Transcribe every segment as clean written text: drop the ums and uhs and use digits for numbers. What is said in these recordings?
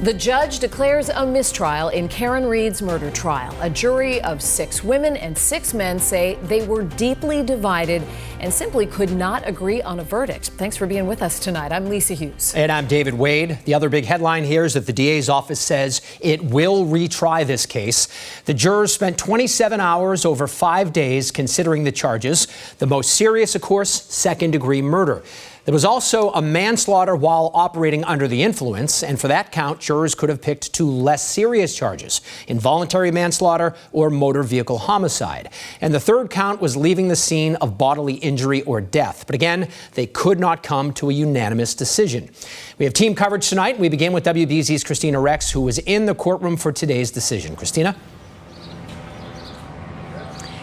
The judge declares a mistrial in Karen Read's murder trial. A jury of 6 women and 6 men say they were deeply divided and simply could not agree on a verdict. Thanks for being with us tonight. I'm Lisa Hughes. And I'm David Wade. The other big headline here is that the DA's office says it will retry this case. The jurors spent 27 hours over 5 days considering the charges. The most serious, of course, second-degree murder. There was also a manslaughter while operating under the influence, and for that count, jurors could have picked 2 less serious charges, involuntary manslaughter or motor vehicle homicide. And the third count was leaving the scene of bodily injury or death. But again, they could not come to a unanimous decision. We have team coverage tonight. We begin with WBZ's Kristina Rex, who was in the courtroom for today's decision. Kristina?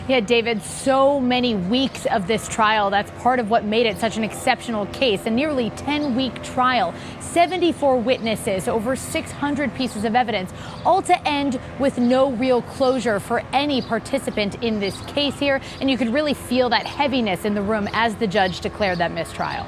Yeah, David, so many weeks of this trial. That's part of what made it such an exceptional case. A nearly 10-week trial, 74 witnesses, over 600 pieces of evidence, all to end with no real closure for any participant in this case here. And you could really feel that heaviness in the room as the judge declared that mistrial.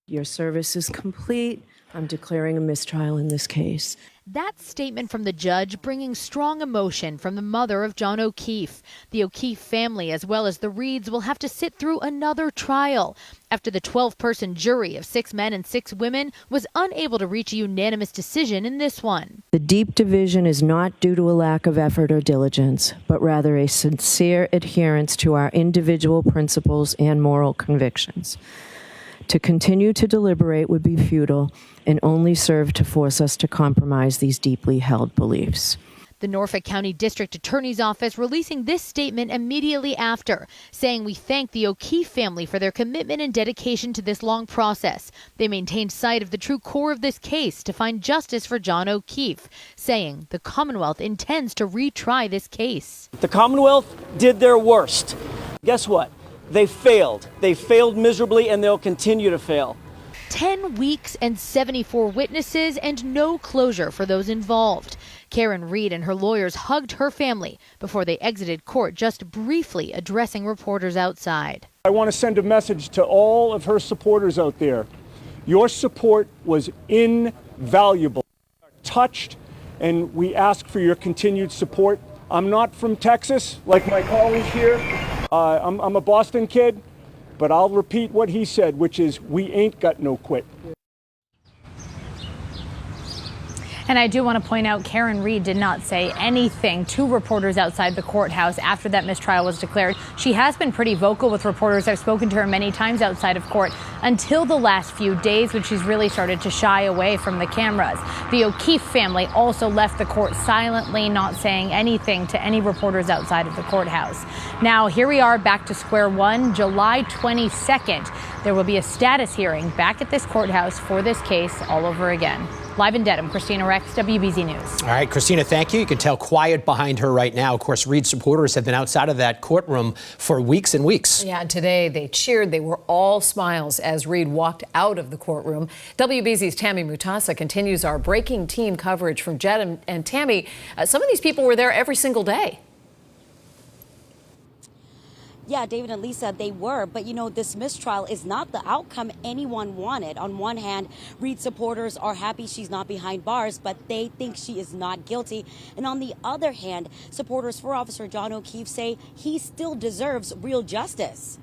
Your service is complete. I'm declaring a mistrial in this case. That statement from the judge bringing strong emotion from the mother of John O'Keefe. The O'Keefe family, as well as the Reeds, will have to sit through another trial after the 12-person jury of 6 men and 6 women was unable to reach a unanimous decision in this one. The deep division is not due to a lack of effort or diligence, but rather a sincere adherence to our individual principles and moral convictions. To continue to deliberate would be futile and only serve to force us to compromise these deeply held beliefs. The Norfolk County District Attorney's Office releasing this statement immediately after, saying, "We thank the O'Keefe family for their commitment and dedication to this long process. They maintained sight of the true core of this case to find justice for John O'Keefe," saying the Commonwealth intends to retry this case. The Commonwealth did their worst. Guess what? They failed. They failed miserably, and they'll continue to fail. 10 weeks and 74 witnesses and no closure for those involved. Karen Read and her lawyers hugged her family before they exited court, just briefly addressing reporters outside. I want to send a message to all of her supporters out there. Your support was invaluable. Touched, and we ask for your continued support. I'm not from Texas, like my colleague here. I'm a Boston kid, but I'll repeat what he said, which is, we ain't got no quit. And I do want to point out, Karen Read did not say anything to reporters outside the courthouse after that mistrial was declared. She has been pretty vocal with reporters. I've spoken to her many times outside of court until the last few days, when she's really started to shy away from the cameras. The O'Keefe family also left the court silently, not saying anything to any reporters outside of the courthouse. Now, here we are back to square one, July 22nd. There will be a status hearing back at this courthouse for this case all over again. Live in Dedham, Kristina Rex, WBZ News. All right, Kristina, thank you. You can tell quiet behind her right now. Of course, Reed supporters have been outside of that courtroom for weeks and weeks. Yeah, and today they cheered. They were all smiles as Reed walked out of the courtroom. WBZ's Tammy Mutasa continues our breaking team coverage from Dedham. And Tammy, some of these people were there every single day. Yeah, David and Lisa, they were. But, you know, this mistrial is not the outcome anyone wanted. On one hand, Reed supporters are happy she's not behind bars, but they think she is not guilty. And on the other hand, supporters for Officer John O'Keefe say he still deserves real justice.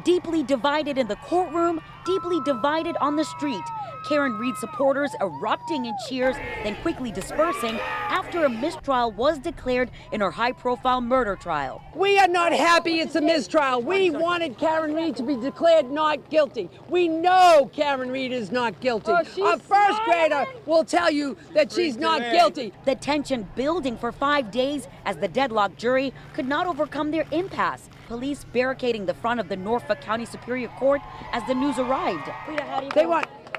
Deeply divided in the courtroom, deeply divided on the street. Karen Read supporters erupting in cheers, then quickly dispersing after a mistrial was declared in her high-profile murder trial. We are not happy it's a mistrial. We wanted Karen Read to be declared not guilty. We know Karen Read is not guilty. A first grader will tell you that she's not guilty. The tension building for 5 days as the deadlocked jury could not overcome their impasse. Police barricading the front of the Norfolk County Superior Court as the news arrived.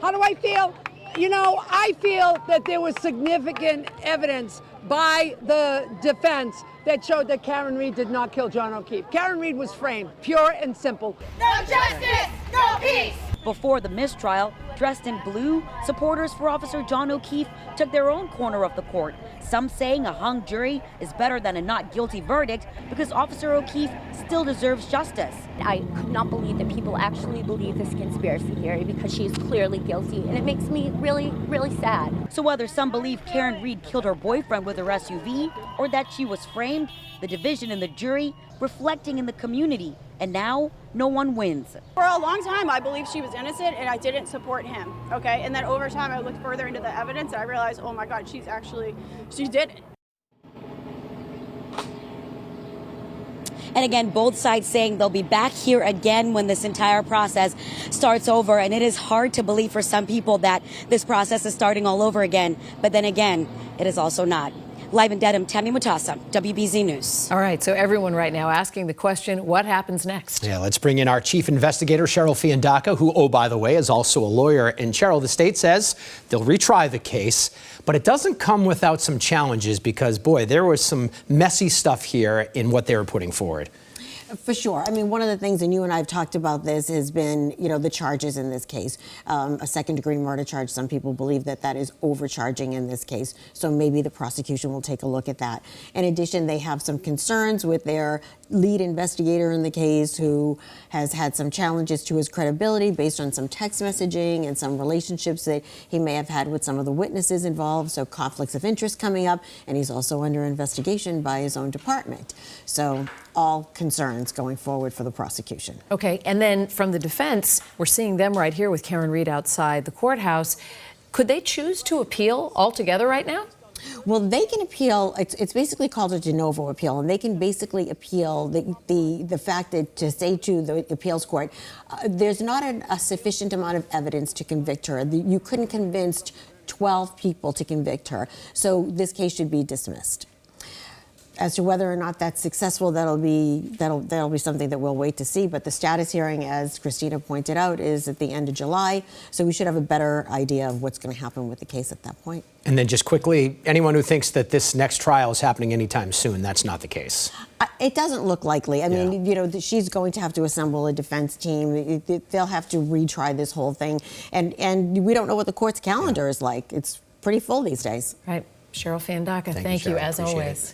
How do I feel? You know, I feel that there was significant evidence by the defense that showed that Karen Read did not kill John O'Keefe. Karen Read was framed, pure and simple. No justice, no peace. Before the mistrial, Dressed in blue, supporters for Officer John O'Keefe took their own corner of the court, some saying a hung jury is better than a not guilty verdict because Officer O'Keefe still deserves justice. I could not believe that people actually believe this conspiracy theory because she is clearly guilty, and it makes me really, really sad. So whether some believe Karen Reed killed her boyfriend with her SUV or that she was framed, the division in the jury reflecting in the community, and now no one wins. For a long time, I believed she was innocent and I didn't support him, okay? And then over time, I looked further into the evidence and I realized, oh my God, she did it. And again, both sides saying they'll be back here again when this entire process starts over. And it is hard to believe for some people that this process is starting all over again. But then again, it is also not. Live in Dedham, Tammy, Mutasa, WBZ News. All right, so everyone right now asking the question, what happens next? Yeah, let's bring in our chief investigator, Cheryl Fiandaca, who, oh, by the way, is also a lawyer. And Cheryl, the state says they'll retry the case, but it doesn't come without some challenges because, boy, there was some messy stuff here in what they were putting forward. For sure. I mean, one of the things, and you and I have talked about this, has been, you know, the charges in this case. A second-degree murder charge, some people believe that that is overcharging in this case. So maybe the prosecution will take a look at that. In addition, they have some concerns with their lead investigator in the case who has had some challenges to his credibility based on some text messaging and some relationships that he may have had with some of the witnesses involved. So conflicts of interest coming up, and he's also under investigation by his own department. So all concerns going forward for the prosecution. Okay, and then from the defense, we're seeing them right here with Karen Reed outside the courthouse. Could they choose to appeal altogether right now? Well, they can appeal. It's basically called a de novo appeal, and they can basically appeal the fact that to say to the appeals court, there's not a sufficient amount of evidence to convict her. You couldn't convince 12 people to convict her, so this case should be dismissed. As to whether or not that's successful, that'll be something that we'll wait to see. But the status hearing, as Kristina pointed out, is at the end of July. So we should have a better idea of what's going to happen with the case at that point. And then just quickly, anyone who thinks that this next trial is happening anytime soon, that's not the case. It doesn't look likely. I mean, you know, she's going to have to assemble a defense team. They'll have to retry this whole thing. And we don't know what the court's calendar is like. It's pretty full these days. Right. Cheryl Fiandaca, thank you, as always.